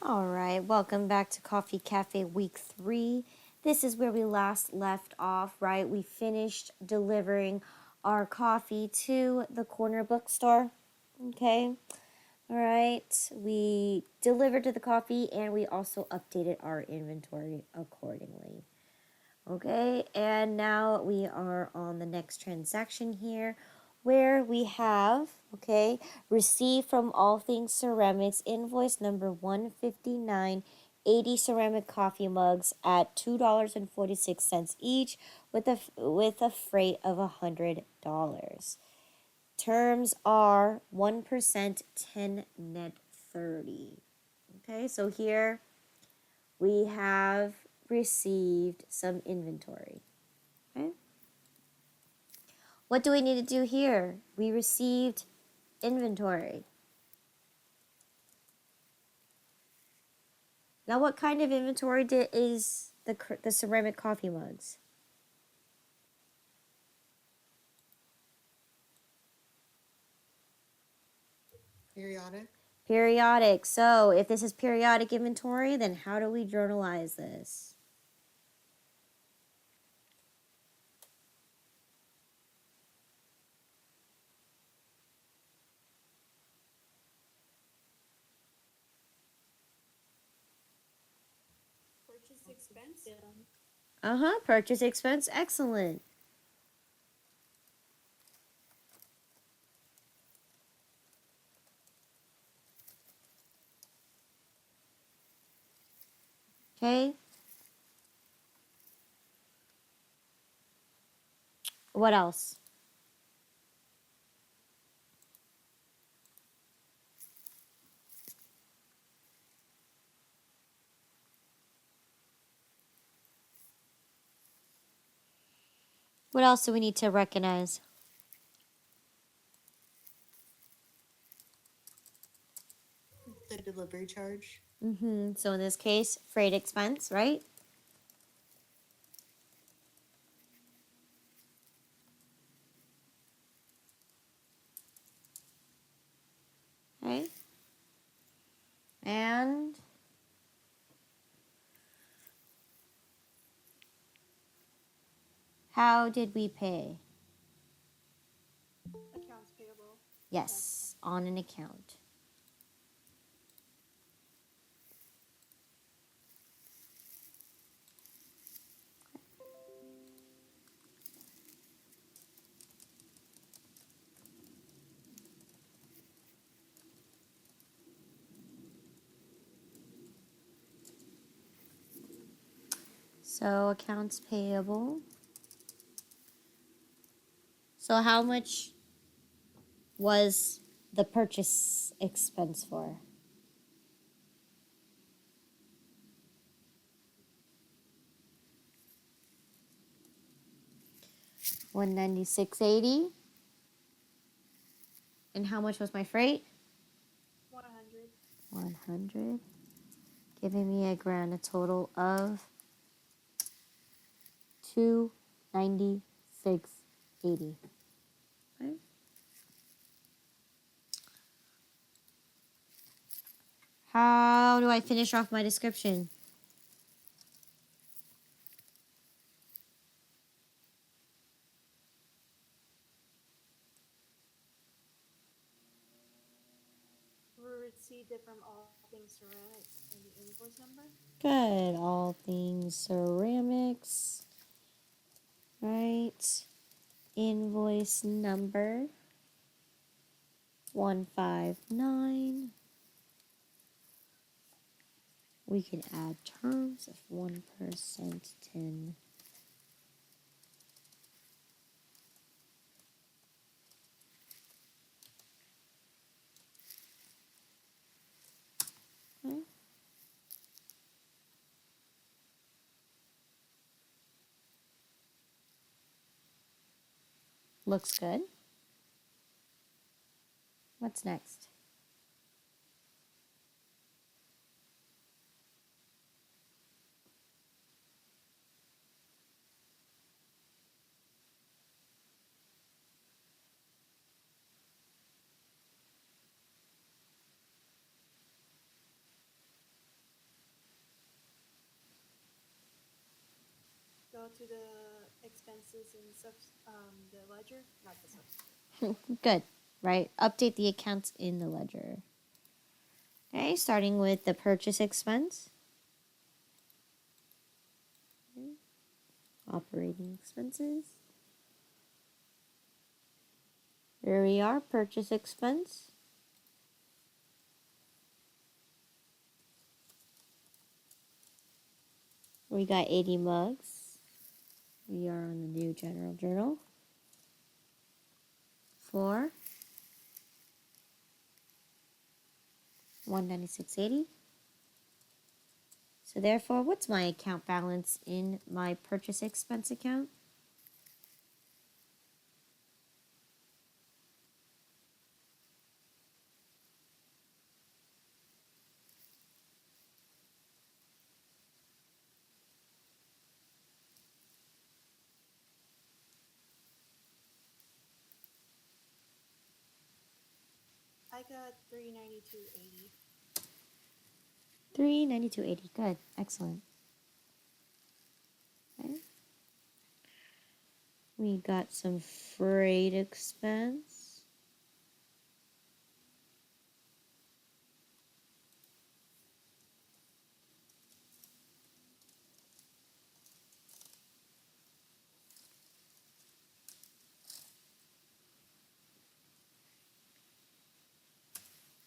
All right, welcome back to Coffee Cafe Week 3. This is where we last left off, right? We finished delivering our coffee to the corner bookstore. Okay, all right. We delivered to the coffee and we also updated our inventory accordingly. Okay, and now we are on the next transaction here where we have, okay, received from All Things Ceramics invoice number 159, 80 ceramic coffee mugs at $2.46 each with a freight of $100. Terms are 1%, 10 net 30. Okay, so here we have received some inventory. Okay. What do we need to do here? We received inventory. Now, what kind of inventory is the ceramic coffee mugs? Periodic. Periodic. So, if this is periodic inventory, then how do we journalize this? Purchase expense? Purchase expense. Excellent. Okay. What else? What else do we need to recognize? The delivery charge. So in this case, freight expense, right? Okay. And how did we pay? Accounts payable. Yes, on an account. So accounts payable. So how much was the purchase expense for? $196.80. And how much was my freight? 100. 100. Giving me a grand total of $296.80. Okay. How do I finish off my description? We received it from All Things Ceramics and the invoice number. Good. All things ceramics. Right. Invoice number 159. We can add terms of 1%, 10. Okay. Looks good. What's next? go to the expenses and the ledger, not the subsidiary. Good, right? Update the accounts in the ledger. Okay, starting with the purchase expense. Okay. Operating expenses. There we are, purchase expense. We got 80 mugs. We are on the new general journal. 4. 196.80. So therefore, what's my account balance in my purchase expense account? I got 392.80. 392.80. Good. Excellent. Okay. We got some freight expense.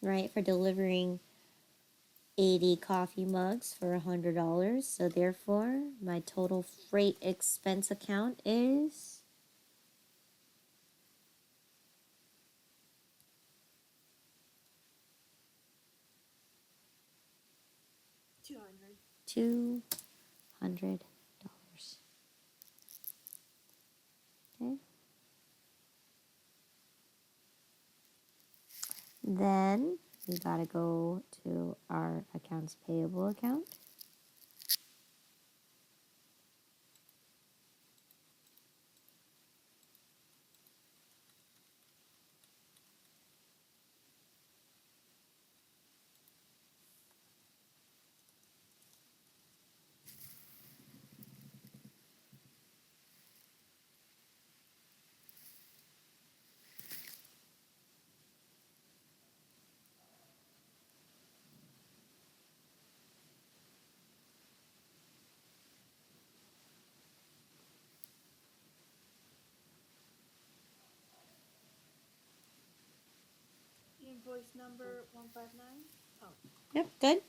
Right, for delivering 80 coffee mugs for $100. So therefore, my total freight expense account is 200. $200. Okay. Then we gotta go to our accounts payable account. Invoice number 159. Oh, Yep, good.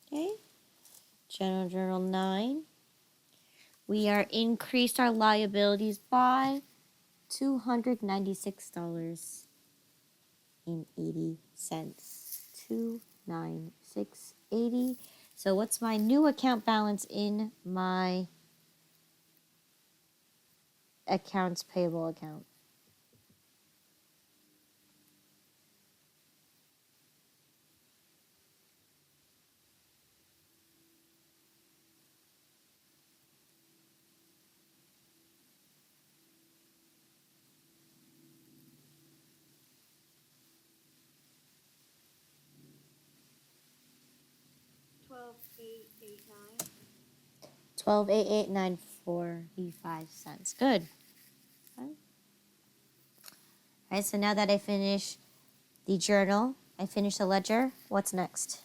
Okay. General Journal 9. We are increased our liabilities by $296.80. 296.80. So what's my new account balance in my accounts payable account? $12,889. 12,889.45. Good. Okay. All right, so now that I finish the journal, I finish the ledger, what's next?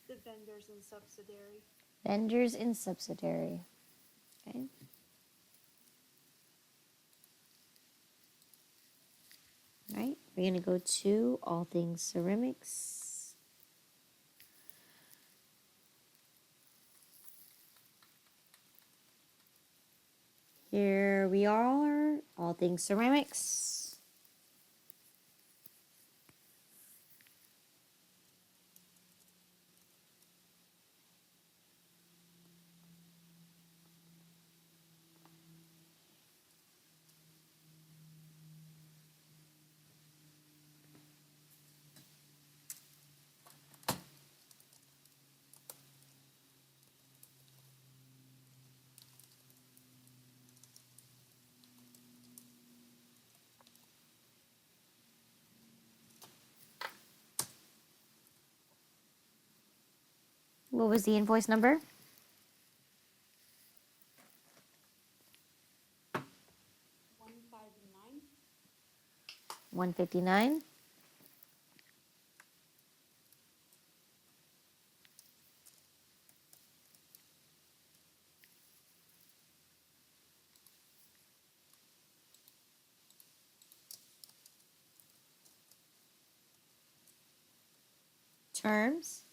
The vendors and subsidiary. Vendors in subsidiary. Okay. All right, we're going to go to all things ceramics. Here we are, all things ceramics. What was the invoice number? 159. 159. Terms.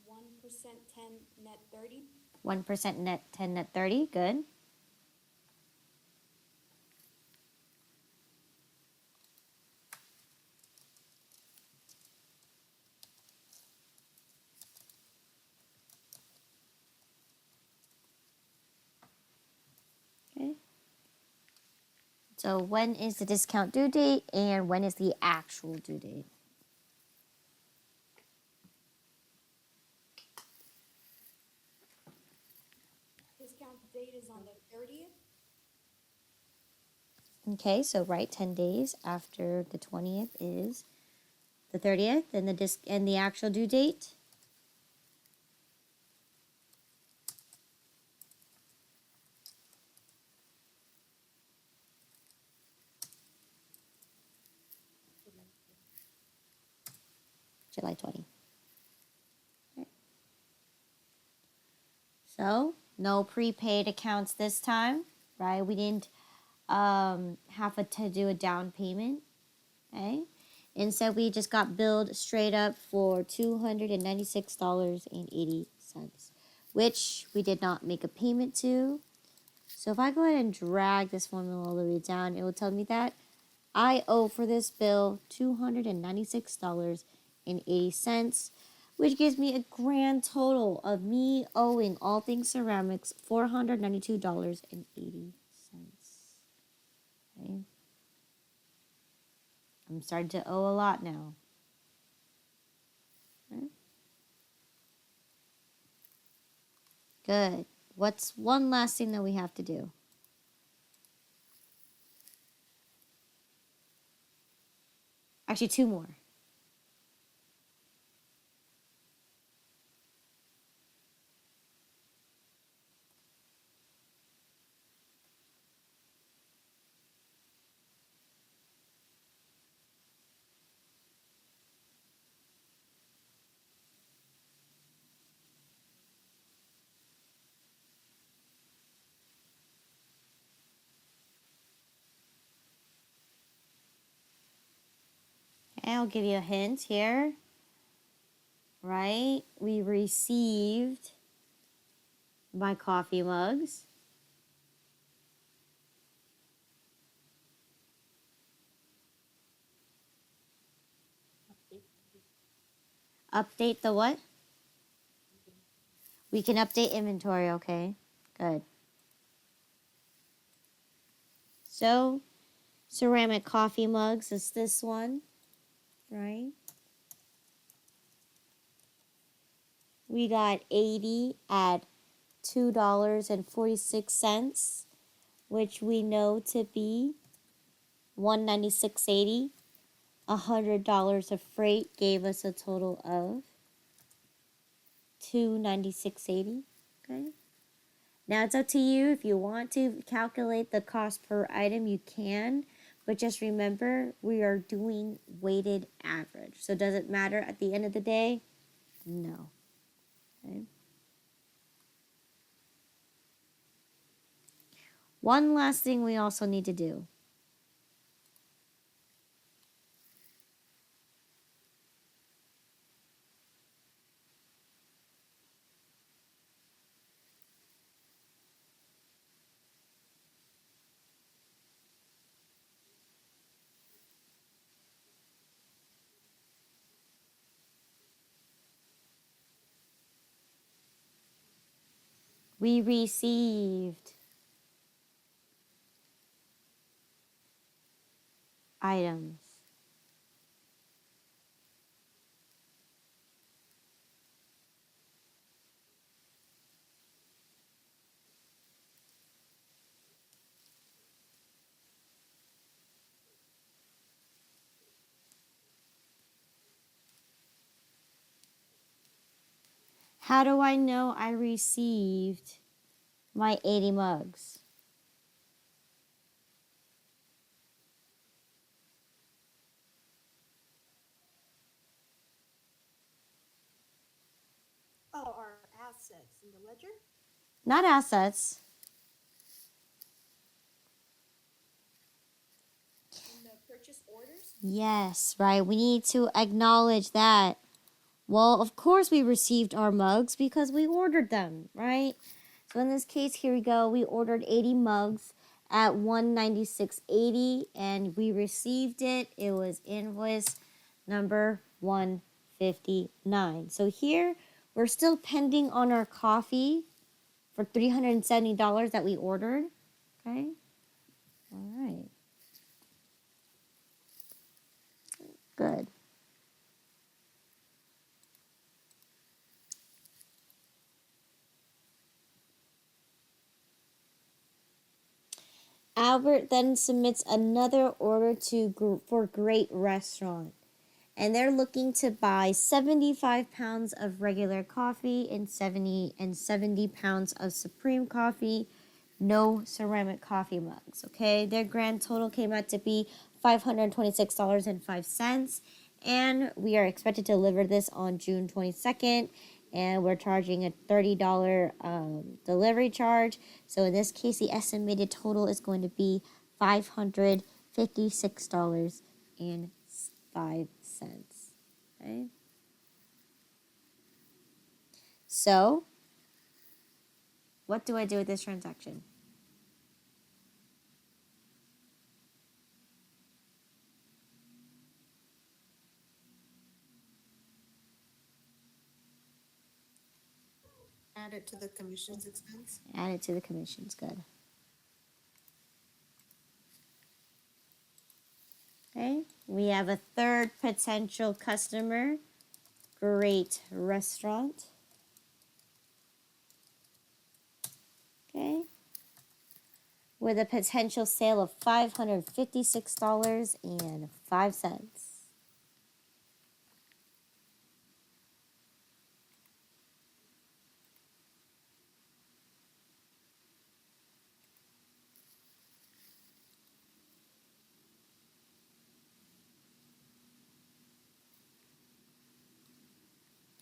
1% 10 net 30. 1% net 10 net 30. Good. Okay. So when is the discount due date and when is the actual due date? Discount date is on the 30th. Okay, so right 10 days after the 20th is the 30th and the actual due date. July 20. Okay. So no prepaid accounts this time, right? We didn't have to do a down payment. Okay. Instead, we just got billed straight up for $296.80, which we did not make a payment to. So if I go ahead and drag this formula all the way down, it will tell me that I owe for this bill $296.80, which gives me a grand total of me owing all things ceramics $492.80. Okay. I'm starting to owe a lot now. Okay. Good. What's one last thing that we have to do? Actually, two more. Okay, I'll give you a hint here. Right? We received my coffee mugs. Update the what? We can update inventory, okay? Good. So, ceramic coffee mugs is this one, right? We got 80 at $2.46, which we know to be $196.80. $100 of freight gave us a total of $296.80. Okay. Now it's up to you. If you want to calculate the cost per item, you can. But just remember, we are doing weighted average. So does it matter at the end of the day? No. Okay. One last thing we also need to do. We received items. How do I know I received my 80 mugs? Oh, our assets in the ledger? Not assets. In the purchase orders? Yes, right. We need to acknowledge that. Well, of course we received our mugs because we ordered them, right? So in this case, here we go. We ordered 80 mugs at $196.80 and we received it. It was invoice number 159. So here we're still pending on our coffee for $370 that we ordered. Okay. All right. Good. Albert then submits another order for Great Restaurant. And they're looking to buy 75 pounds of regular coffee and 70 pounds of Supreme coffee, no ceramic coffee mugs. Okay, their grand total came out to be $526.05, and we are expected to deliver this on June 22nd. And we're charging a $30 delivery charge. So in this case, the estimated total is going to be $556.05. Okay. So, what do I do with this transaction? Add it to the commissions expense. Add it to the commissions. Good. Okay. We have a third potential customer. Great Restaurant. Okay. With a potential sale of $556.05.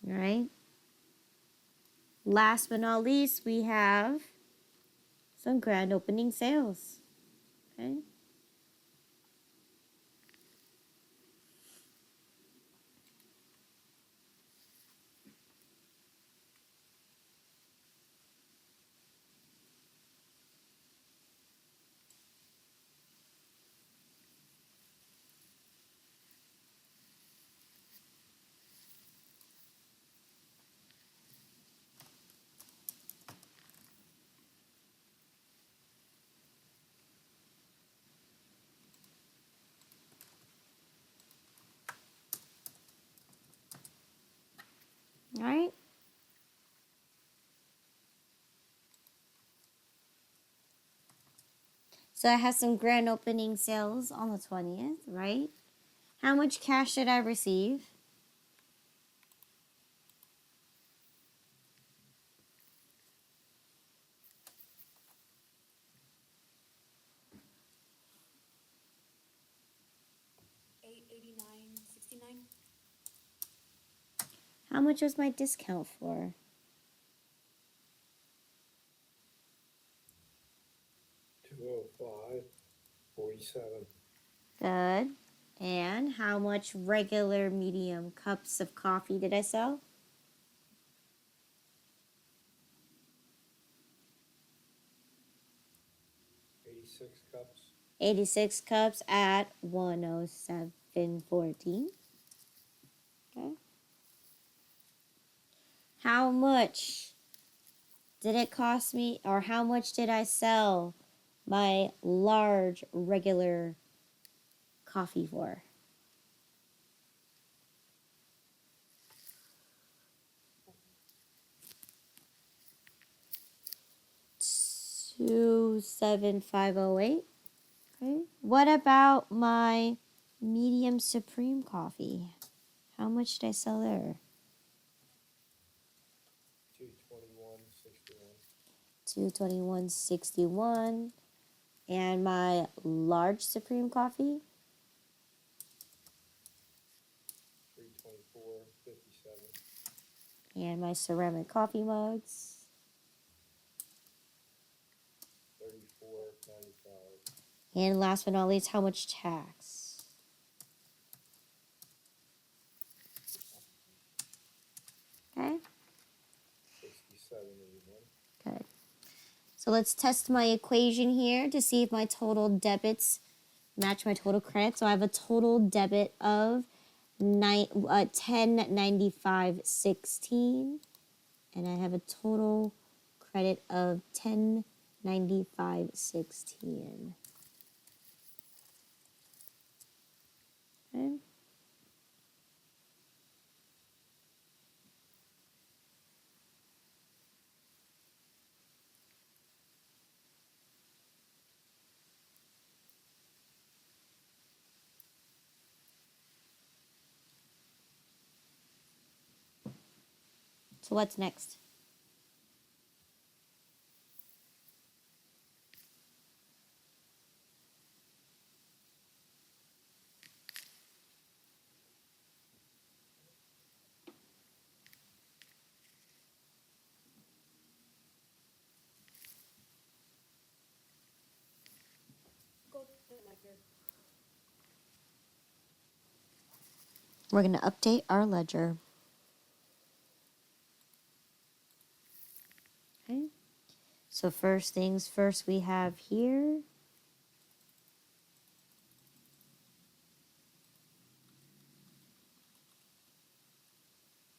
All right. Last but not least, we have some grand opening sales. Okay. All right. So I have some grand opening sales on the 20th, right? How much cash did I receive? $889.69. How much was my discount for? 205.47. Good. And how much regular medium cups of coffee did I sell? 86 cups. 86 cups at 107.14. Okay. How much did it cost me, or how much did I sell my large regular coffee for? $275.08. Okay. What about my medium supreme coffee? How much did I sell there? 61. $221.61. And my large Supreme coffee, 324.57. and my ceramic coffee mugs, 34.95. and last but not least, how much tax? Okay, 67.81. good. So let's test my equation here to see if my total debits match my total credit. So I have a total debit of 1095.16, and I have a total credit of 1095.16. Okay. So what's next? Go to the ledger. We're going to update our ledger. Okay. So first things first, we have here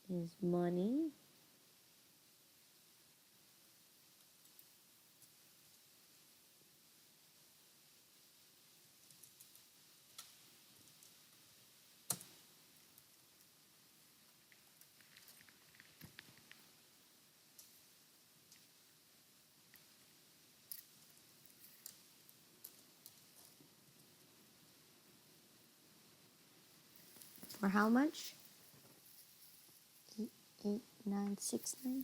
is money. For how much? 88969.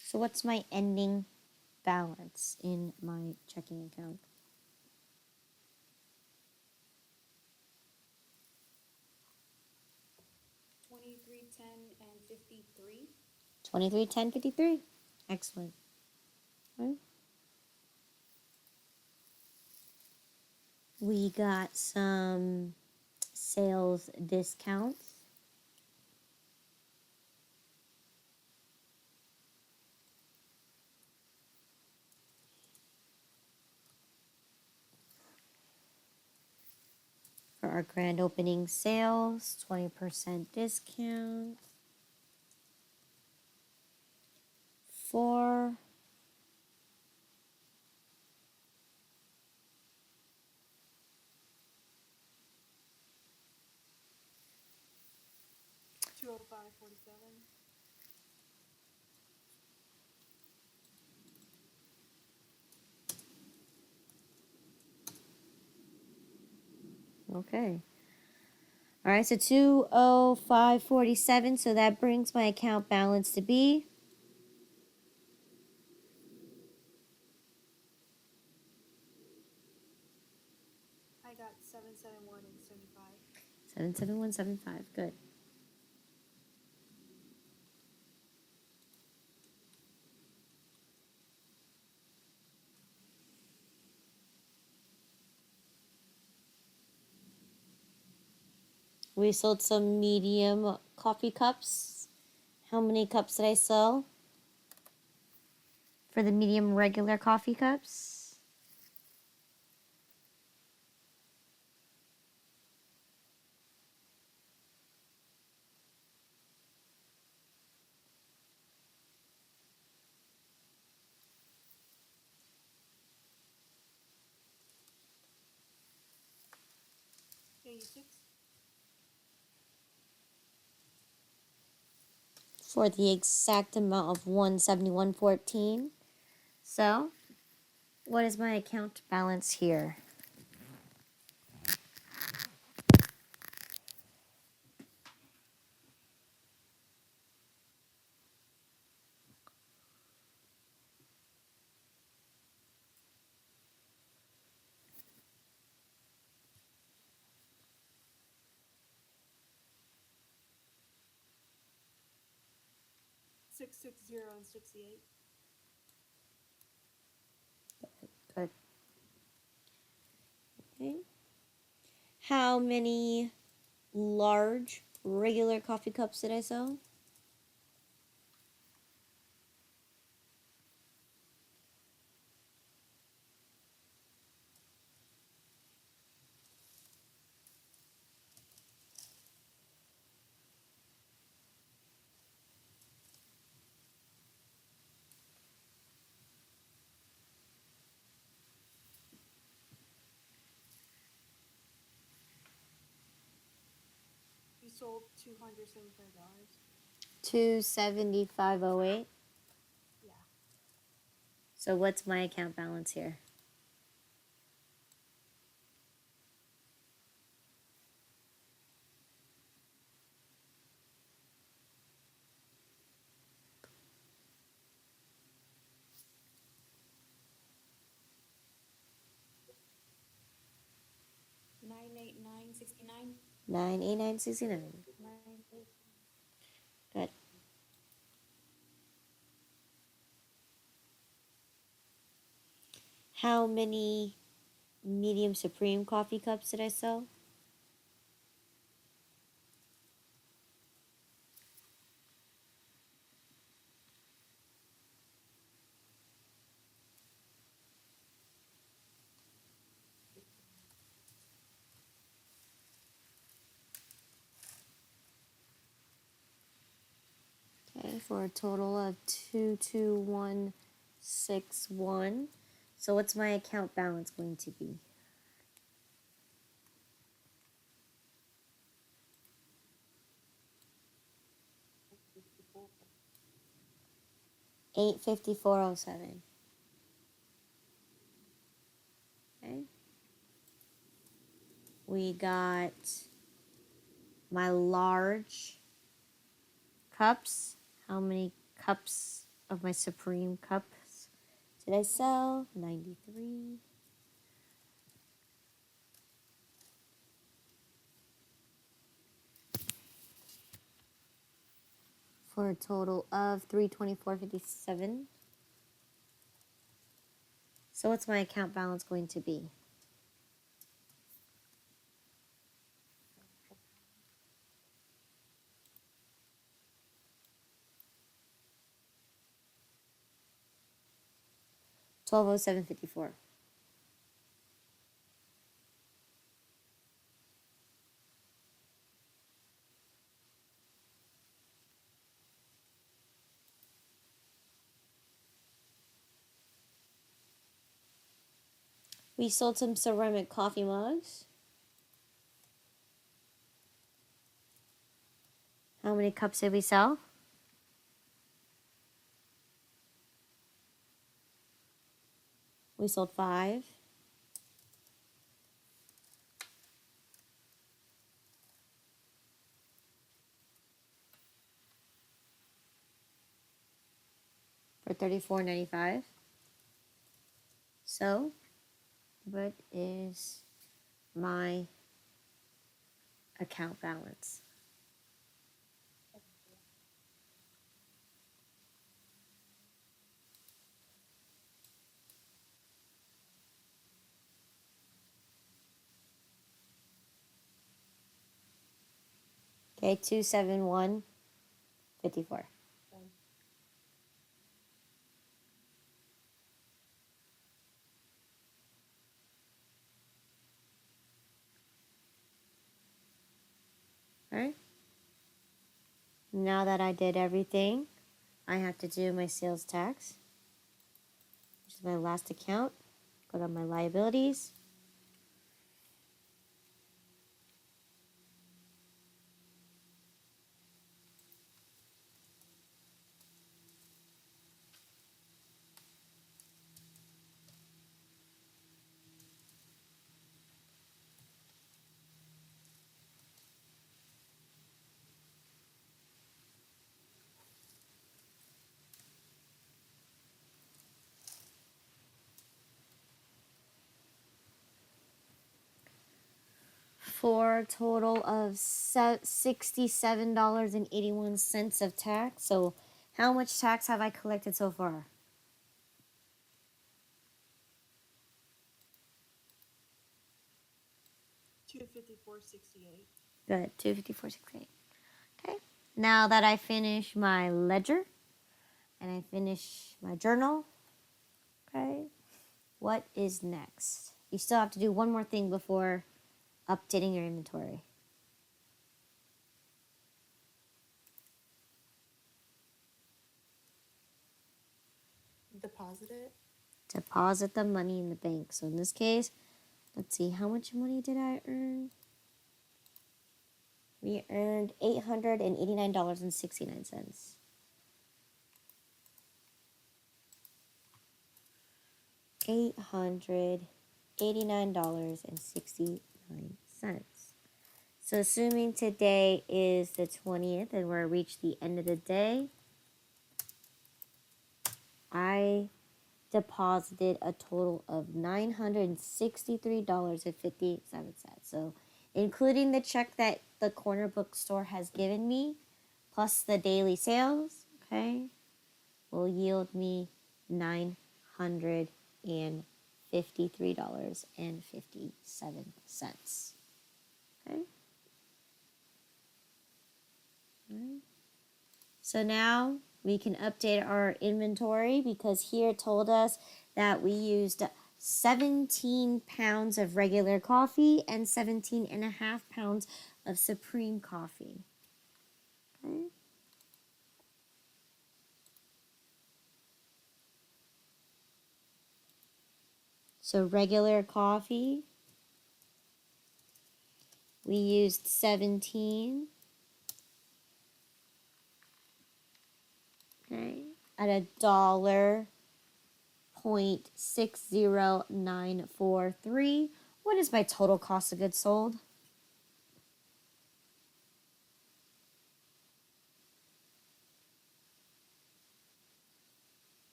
So what's my ending balance in my checking account? 2310.53. 231053. Excellent. Okay. We got some sales discounts. For our grand opening sales, 20% discount. For 205.47. okay. All right, so 205.47. So that brings my account balance to be I got 771.75. 77175. Good. We sold some medium coffee cups. How many cups did I sell? For the medium regular coffee cups? $86. For the exact amount of 171.14. So, what is my account balance here? 660 and 68. Good. Okay. How many large regular coffee cups did I sell? We sold $275. $275.08. Yeah. So what's my account balance here? $989.69. 989.69. Good. How many medium supreme coffee cups did I sell? Okay, for a total of 22161. So what's my account balance going to be? $854.07. Okay. We got my large cups. How many cups of my supreme cups did I sell? 93. For a total of 324.57. So what's my account balance going to be? $1207.54. We sold some ceramic coffee mugs. How many cups did we sell? We sold 5. For $34.95. So, what is my account balance? Okay, 271.54. All right. Now that I did everything, I have to do my sales tax, which is my last account. Go to my liabilities. For a total of $67.81 of tax. So How much tax have I collected so far? $254.68. Good, 254.68. Okay. Now that I finish my ledger and I finish my journal, okay, what is next? You still have to do one more thing before updating your inventory. Deposit it. Deposit the money in the bank. So in this case, let's see, how much money did I earn? We earned $889.69. $889.69. So assuming today is the 20th and we're reached the end of the day, I deposited a total of $963.57. So including the check that the corner bookstore has given me, plus the daily sales, okay, will yield me $953.57. Okay. Right. So now we can update our inventory because here it told us that we used 17 pounds of regular coffee and 17 and a half pounds of supreme coffee. Okay. So regular coffee, we used 17. Okay, at $1.60943. What is my total cost of goods sold?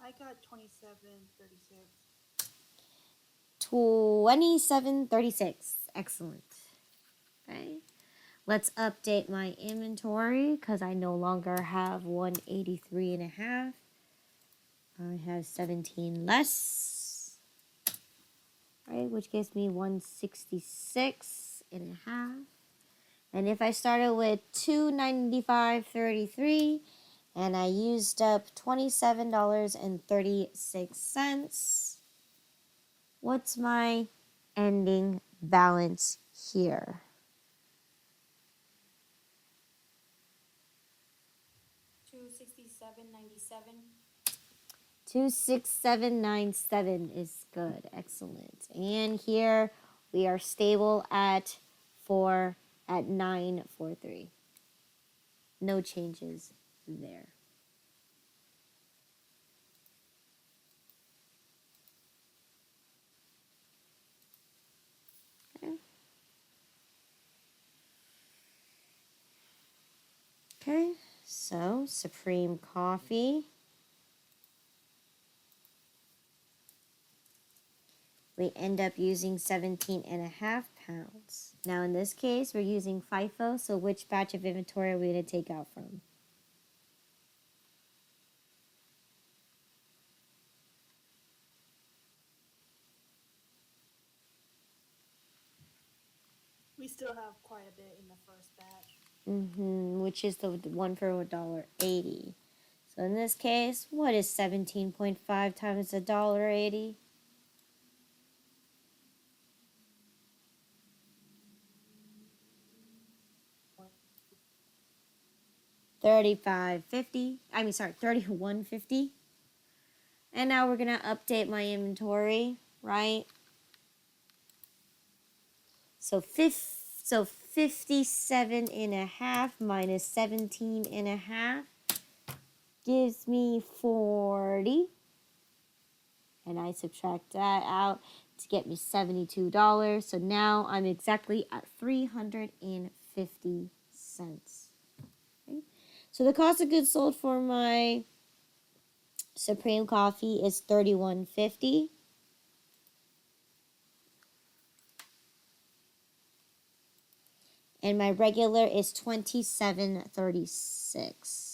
I got 27.36. $27.36. Excellent. Okay. Let's update my inventory because I no longer have 183 and a half. I have 17 less. Right, which gives me 166 and a half. And if I started with 295.33 and I used up $27.36, what's my ending balance here? 267.97. 26797 is good. Excellent. And here we are stable at 943. No changes there. Okay. Okay. So, Supreme Coffee. We end up using 17 and a half pounds. Now in this case, we're using FIFO, so which batch of inventory are we going to take out from? We still have quite a bit in the first batch. Which is the one for $1.80. So in this case, what is 17.5 times $1.80? $31.50. And now we're gonna update my inventory, right? So 57 and a half minus 17 and a half gives me 40. And I subtract that out to get me $72. So now I'm exactly at 350 cents. Okay. So the cost of goods sold for my Supreme Coffee is $31.50. And my regular is $27.36.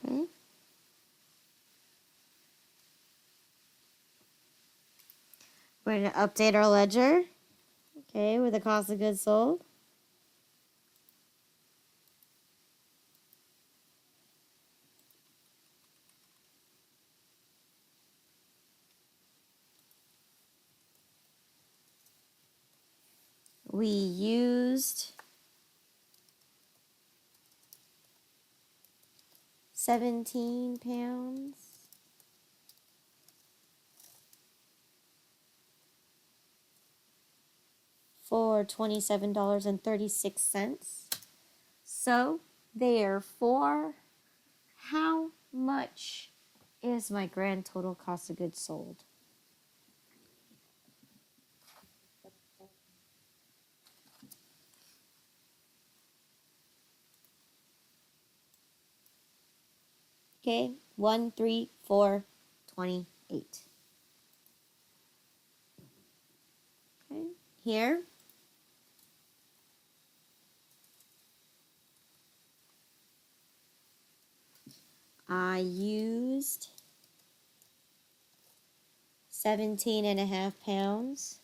Okay. We're going to update our ledger. Okay, with the cost of goods sold. We used 17 pounds for $27.36. So, therefore, how much is my grand total cost of goods sold? Okay, 134.28. Okay, here I used 17.5 pounds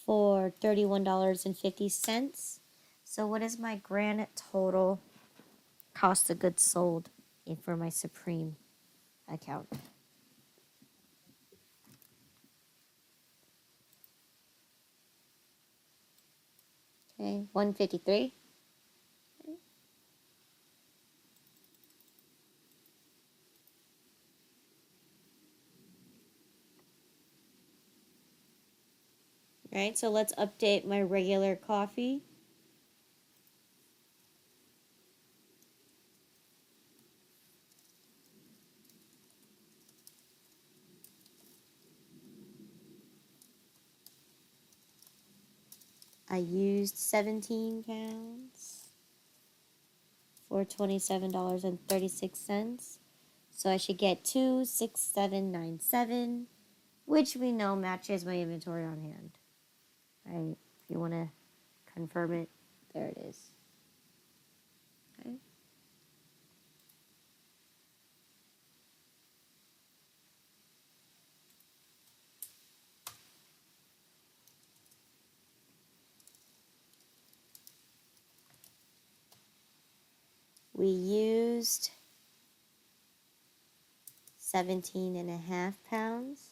for $31.50. So what is my grand total cost of goods sold for my Supreme account? Okay, 153. All right, so let's update my regular coffee. I used 17 pounds for $27.36. So I should get 26797, which we know matches my inventory on hand. Right? If you want to confirm it, there it is. Okay. We used 17.5 pounds,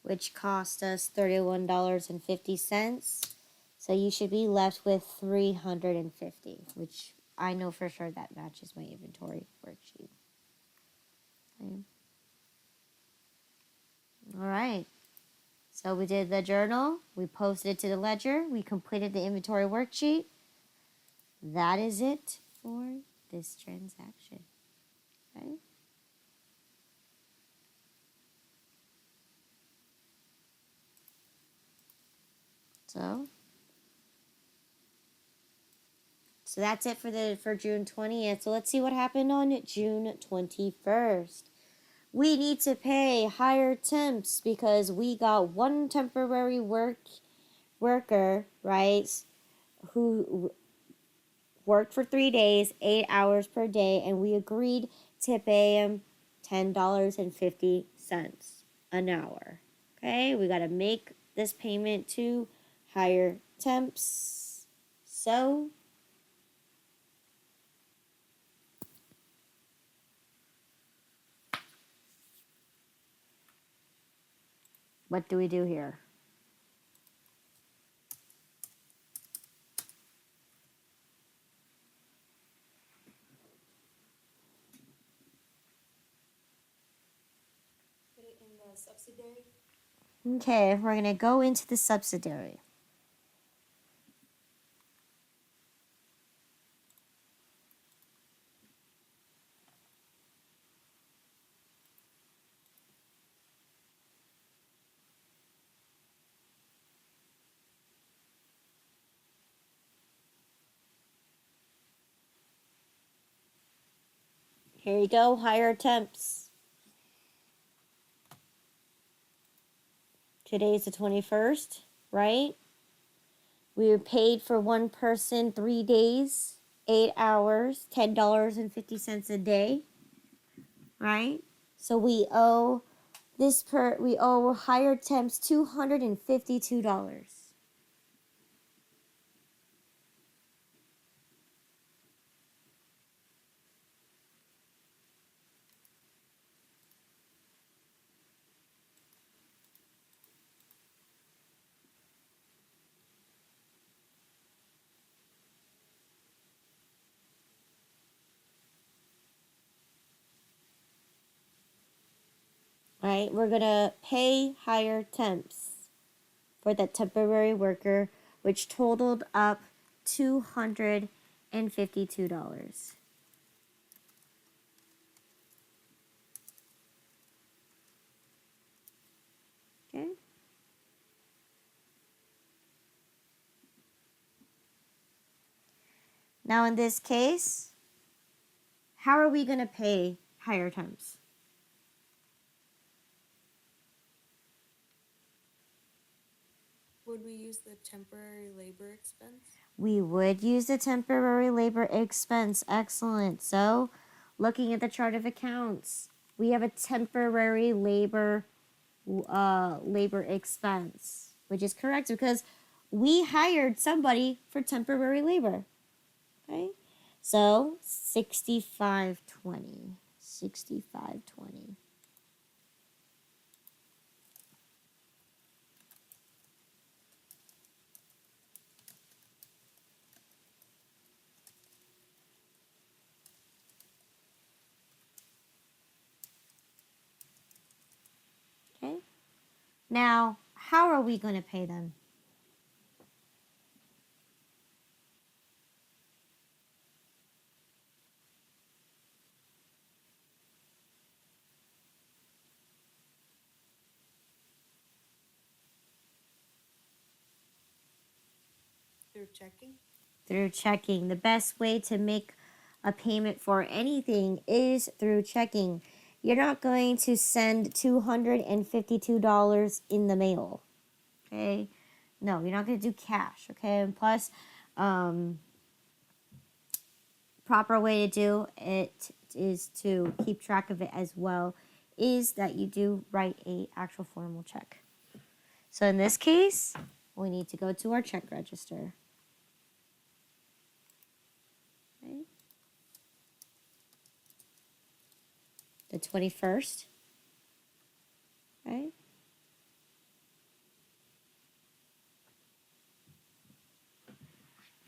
which cost us $31.50. So you should be left with 350, which I know for sure that matches my inventory worksheet. Okay. All right. So we did the journal, we posted it to the ledger, we completed the inventory worksheet. That is it for this transaction. Okay. So that's it for June 20th. So let's see what happened on June 21st. We need to pay higher temps because we got one temporary worker, right, who worked for 3 days, 8 hours per day, and we agreed to pay him $10.50 an hour. Okay, we got to make this payment to hire temps. So What do we do here? Put it in the subsidiary. Okay, we're going to go into the subsidiary. Here you go, hire temps. Today's the 21st, right? We were paid for one person 3 days, 8 hours, $10.50 a day, right? So we owe hired temps $252. Right? We're gonna pay higher temps for that temporary worker, which totaled up $252. Okay? Now in this case, how are we gonna pay higher temps? Would we use the temporary labor expense? We would use the temporary labor expense. Excellent. So, looking at the chart of accounts, we have a temporary labor expense, which is correct because we hired somebody for temporary labor. Okay? So, 6520. 6520. Okay? Now, how are we going to pay them? Through checking? Through checking. The best way to make a payment for anything is through checking. You're not going to send $252 in the mail. Okay? No, you're not going to do cash. Okay? And plus, proper way to do it is to keep track of it as well, is that you do write a actual formal check. So in this case, we need to go to our check register. Okay. The 21st. Right?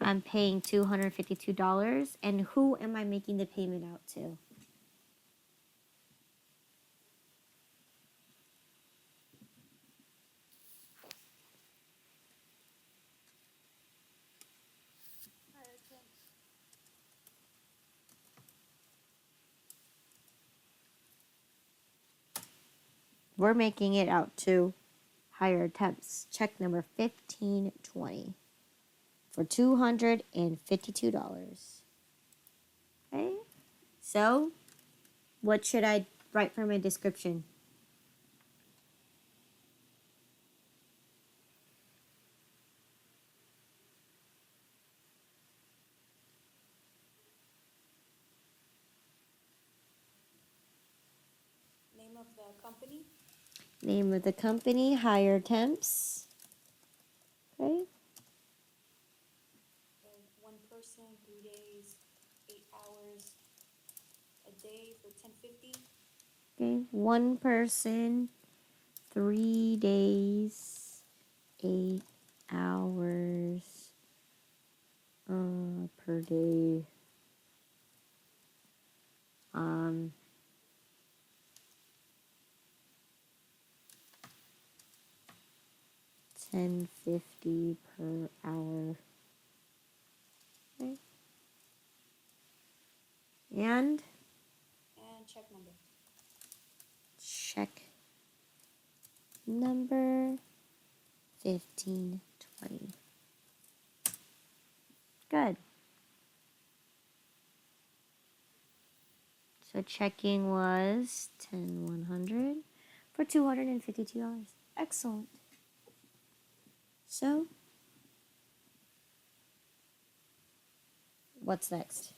I'm paying $252. And who am I making the payment out to? Higher temps. We're making it out to higher temps. Check number 1520 for $252. Okay? So, what should I write for my description? Name of the company. Name of the company, higher temps. Okay? One person, 3 days, 8 hours a day for 1050. Okay, one person, 3 days, 8 hours per day. 10.50 per hour. Okay. And And check number. check number 1520. Good. So checking was 10,100 for $252. Excellent. So, what's next?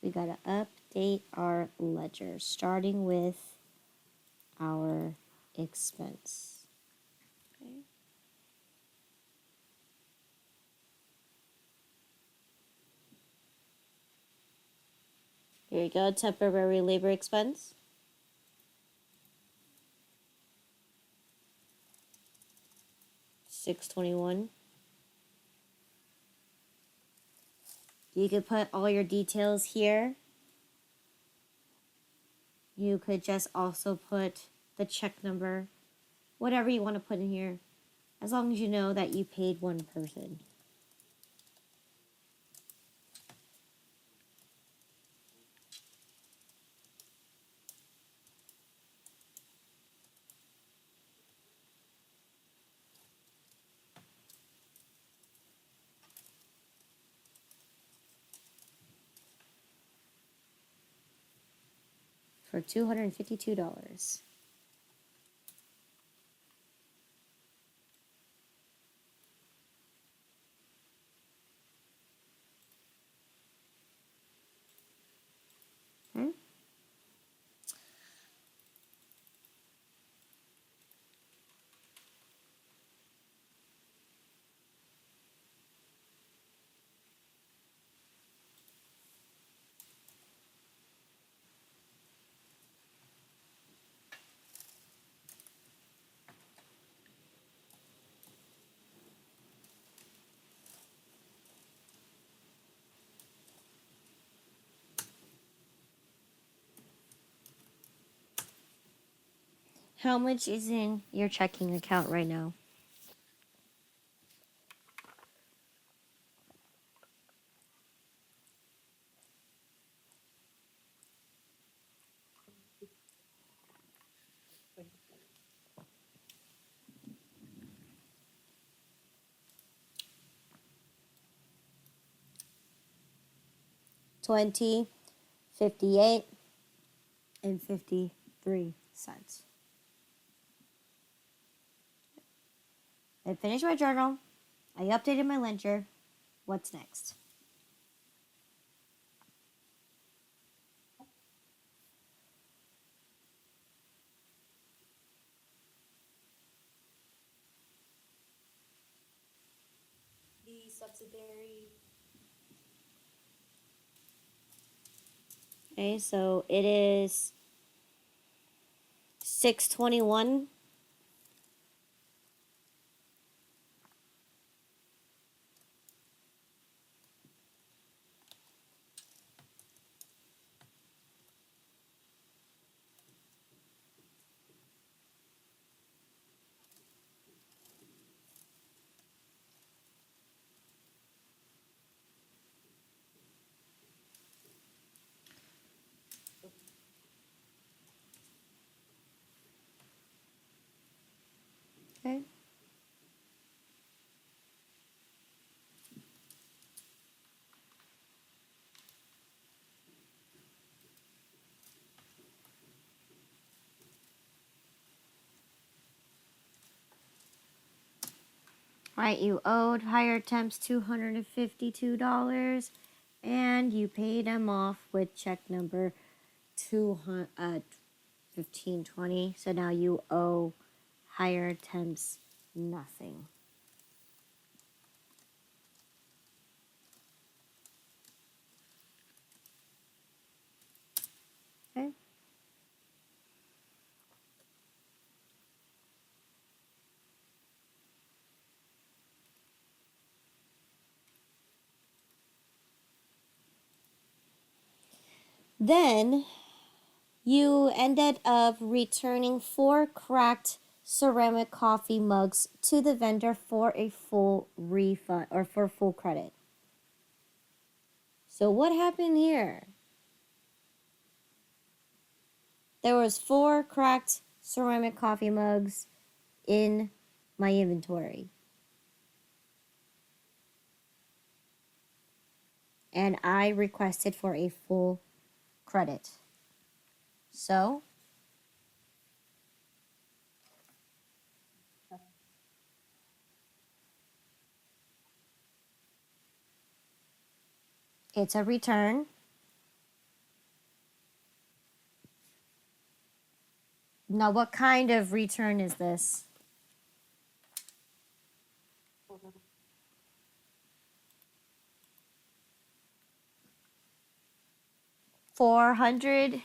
We gotta update our ledger, starting with our expense. Okay. Here you go, temporary labor expense. $621. You could put all your details here. You could just also put the check number, whatever you want to put in here, as long as you know that you paid one person. For $252. Okay. How much is in your checking account right now? $20, $58, and 53 cents. I finished my journal. I updated my ledger. What's next? The subsidiary, Okay, so it is 621. Okay. Right, you owed higher temps $252, and you paid them off with check number 1520. So now you owe higher temps nothing. Then you ended up returning 4 cracked ceramic coffee mugs to the vendor for a full refund or for full credit. So what happened here? There was 4 cracked ceramic coffee mugs in my inventory. And I requested for a full credit. So it's a return. Now, what kind of return is this? $400.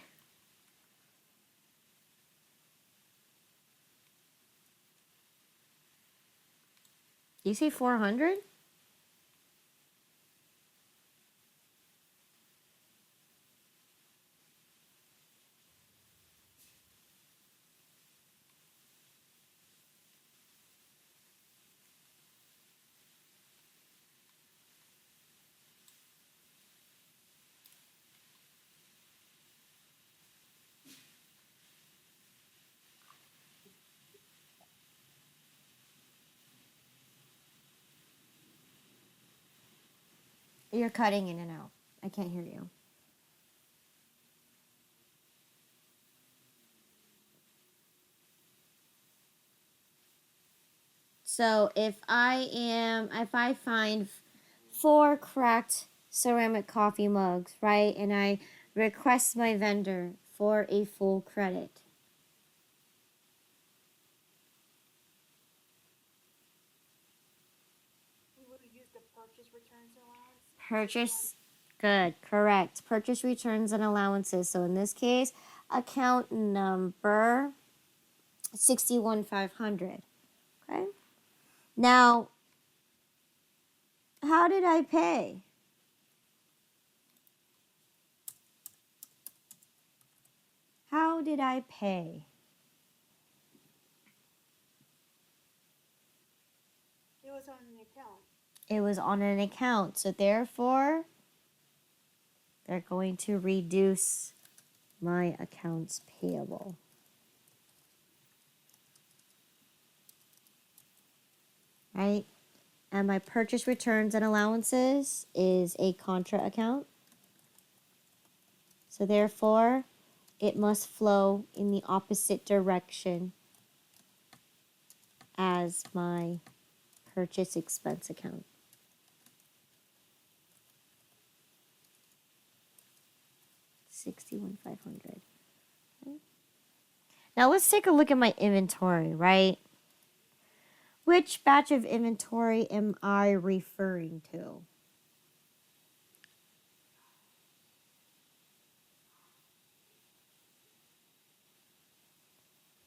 You say 400? You're cutting in and out. I can't hear you. So if I find 4 cracked ceramic coffee mugs, right, and I request my vendor for a full credit. We would use the purchase returns allowance. Purchase, good, correct. Purchase returns and allowances. So in this case, account number 61500. Okay. Now, how did I pay? How did I pay? It was on an account. It was on an account. So therefore, they're going to reduce my accounts payable. Right? And my purchase returns and allowances is a contra account. So therefore, it must flow in the opposite direction as my purchase expense account. $61,500. Okay. Now let's take a look at my inventory, right? Which batch of inventory am I referring to?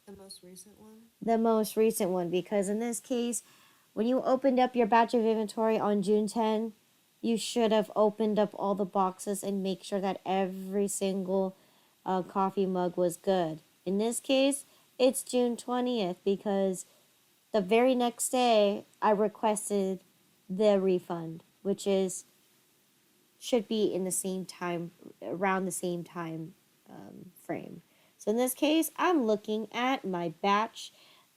The most recent one? The most recent one, because in this case, when you opened up your batch of inventory on June 10, you should have opened up all the boxes and make sure that every single coffee mug was good. In this case, it's June 20th because the very next day I requested the refund, which is should be in the same time, around the same time frame. So in this case, I'm looking at my batch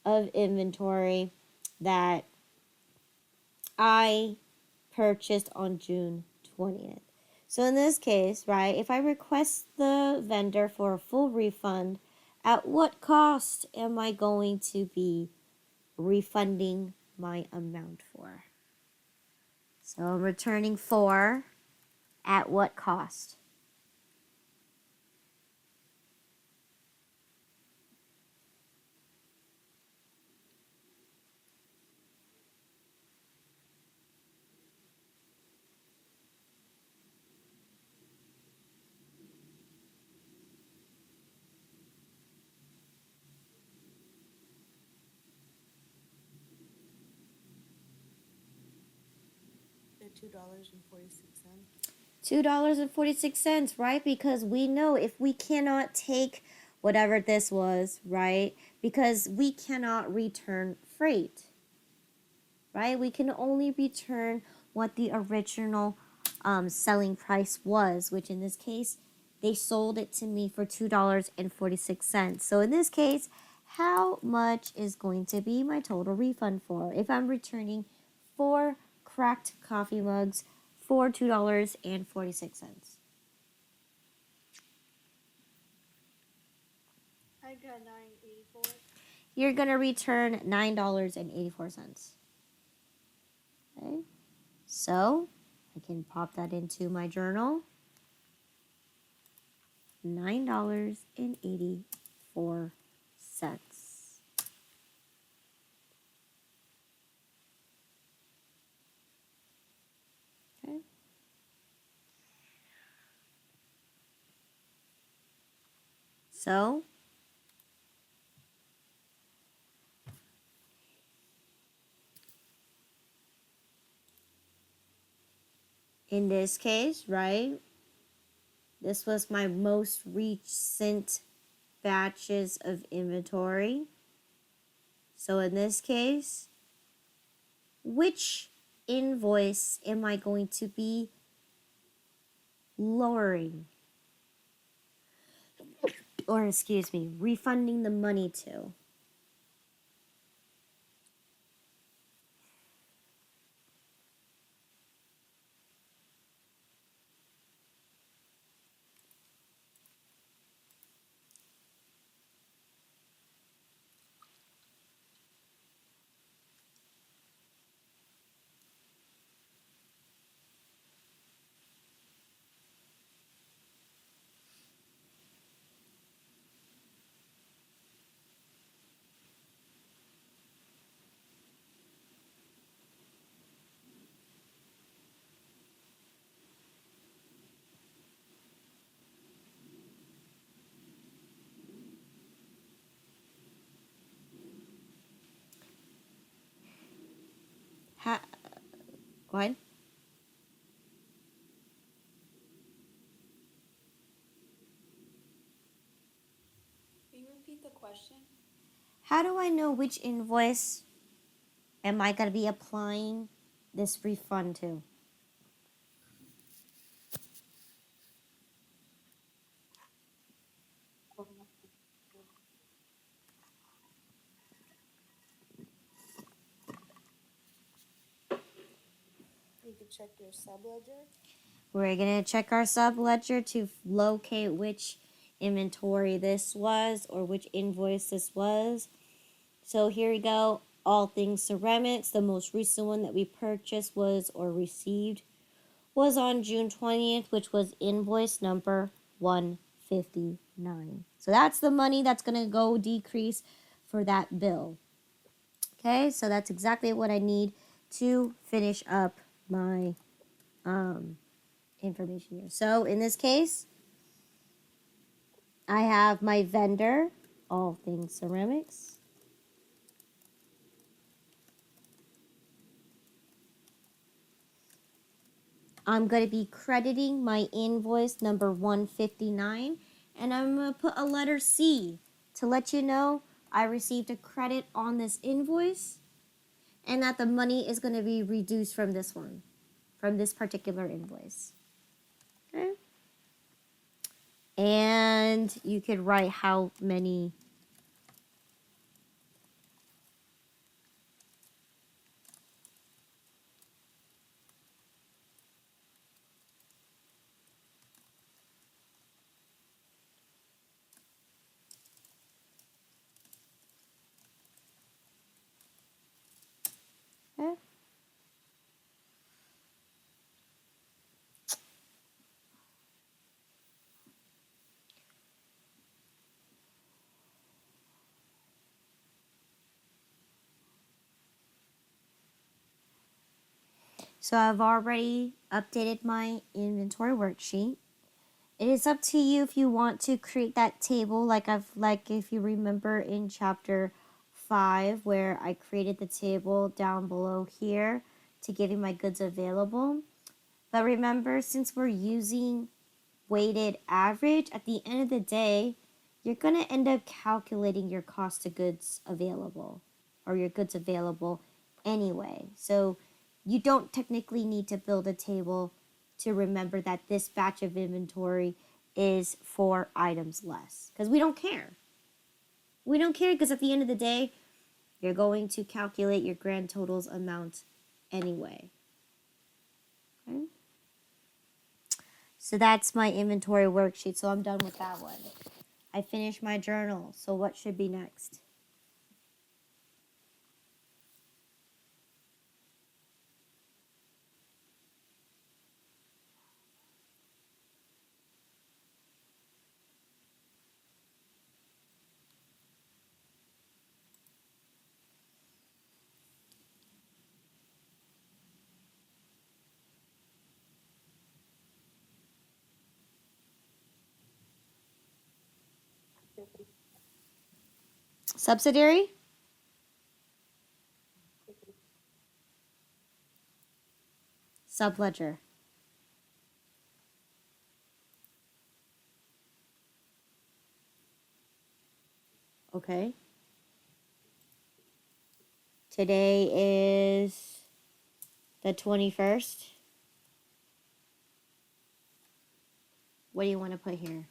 of inventory that I purchased on June 20th. So in this case, right, if I request the vendor for a full refund, at what cost am I going to be refunding my amount for? So I'm returning 4 at what cost? They're $2.46. $2.46, right? Because we know if we cannot take whatever this was, right? Because we cannot return freight, right? We can only return what the original selling price was, which in this case, they sold it to me for $2.46. So in this case, how much is going to be my total refund for if I'm returning 4 cracked coffee mugs for $2.46? I got 984. You're going to return $9.84. Okay? So, I can pop that into my journal. $9.84. Okay? So, in this case, right, this was my most recent batches of inventory. So in this case, which invoice am I going to be lowering? Or, excuse me, refunding the money to? What? Can you repeat the question? How do I know which invoice am I going to be applying this refund to? You could check your subledger. We're going to check our sub ledger to locate which inventory this was or which invoice this was. So here we go. All things ceramics. The most recent one that we purchased was or received was on June 20th, which was invoice number 159. So that's the money that's going to go decrease for that bill. Okay, so that's exactly what I need to finish up my information here. So in this case, I have my vendor, all things ceramics. I'm going to be crediting my invoice number 159, and I'm going to put a letter C to let you know I received a credit on this invoice and that the money is going to be reduced from this one, from this particular invoice. Okay? And you could write how many. Okay? So I've already updated my inventory worksheet. It is up to you if you want to create that table like if you remember in chapter 5 where I created the table down below here to give you my goods available. But remember, since we're using weighted average, at the end of the day, you're going to end up calculating your cost of goods available or your goods available anyway. So you don't technically need to build a table to remember that this batch of inventory is 4 items less because we don't care. We don't care because at the end of the day, you're going to calculate your grand totals amount anyway. Okay? So that's my inventory worksheet. So I'm done with that one. I finished my journal. So what should be next? Subsidiary? Subledger. Okay. Today is the 21st. What do you want to put here?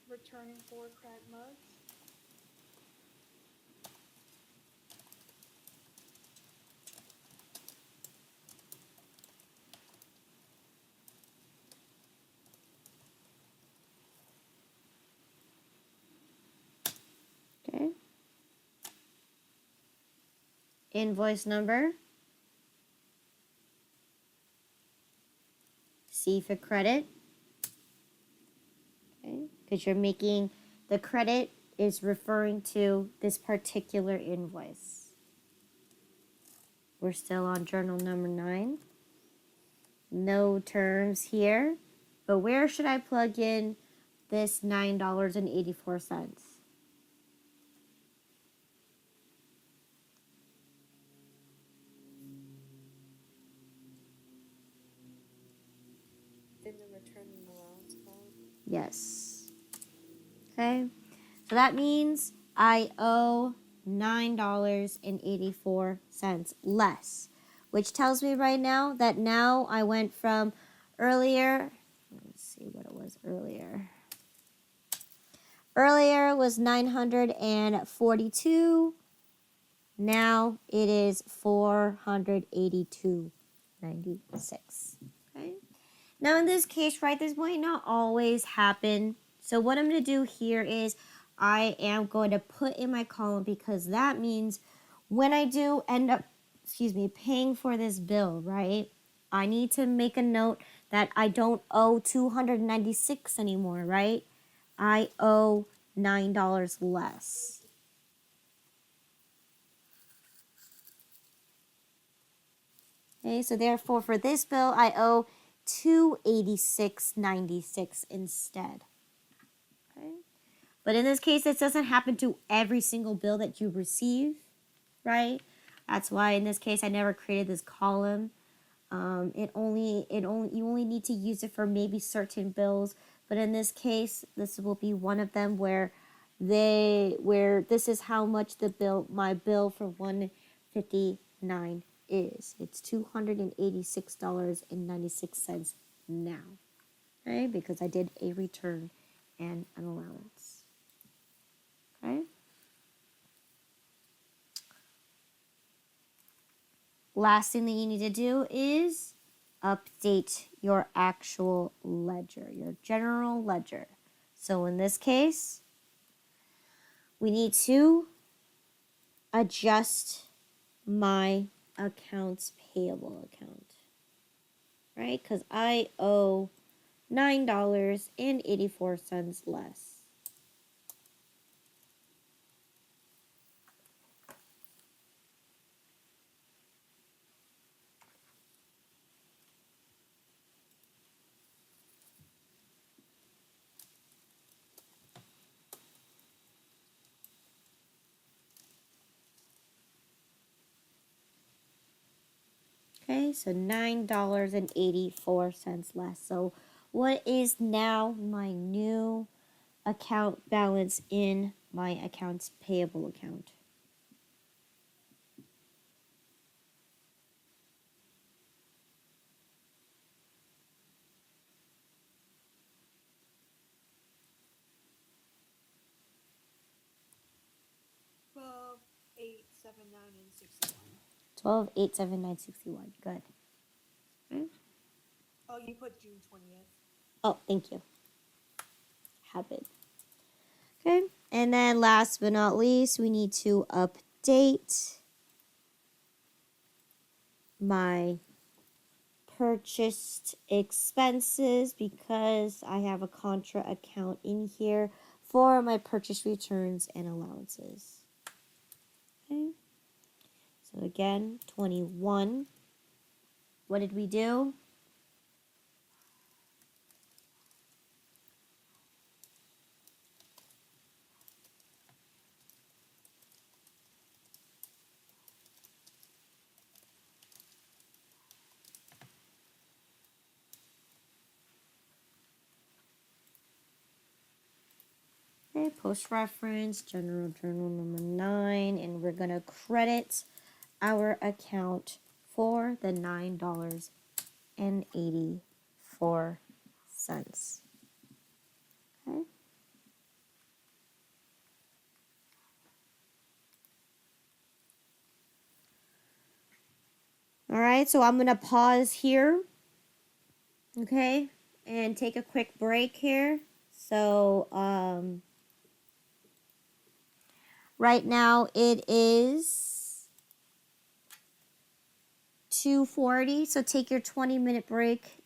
Returning 4 cracked mugs. Okay. Invoice number. C for credit. Okay. Because you're making the credit is referring to this particular invoice. We're still on journal number 9. No terms here. But where should I plug in this $9.84? In the returning allowance column. Yes. Okay. So that means I owe $9.84 less, which tells me right now that now I went from earlier, let's see what it was earlier. Earlier was 942. Now it is 482.96. Okay. Now in this case, right, this might not always happen. So what I'm going to do here is I am going to put in my column because that means when I do end up, paying for this bill, right, I need to make a note that I don't owe $296 anymore, right? I owe $9 less. Okay, so therefore for this bill, I owe $286.96 instead. Okay. But in this case, this doesn't happen to every single bill that you receive, right? That's why in this case, I never created this column. You only need to use it for maybe certain bills. But in this case, this will be one of them where this is how much my bill for 159 is. It's $286.96 now, okay? Because I did a return and an allowance, okay? Last thing that you need to do is update your actual ledger, your general ledger. So in this case, we need to adjust my accounts payable account, right? Because I owe $9.84 less. Okay, so $9.84 less. So what is now my new account balance in my accounts payable account? $12,879.61. 12,879.61. Good. Okay. Oh, you put June 20th. Oh, thank you. Habit. Okay, and then last but not least, we need to update my purchased expenses because I have a contra account in here for my purchase returns and allowances. Okay, so again, 21. What did we do? Okay, post reference, general journal number 9, and we're gonna credit our account for the $9.84. Okay. All right, so I'm gonna pause here, okay, and take a quick break here. So, right now it is 2:40. So take your 20-minute break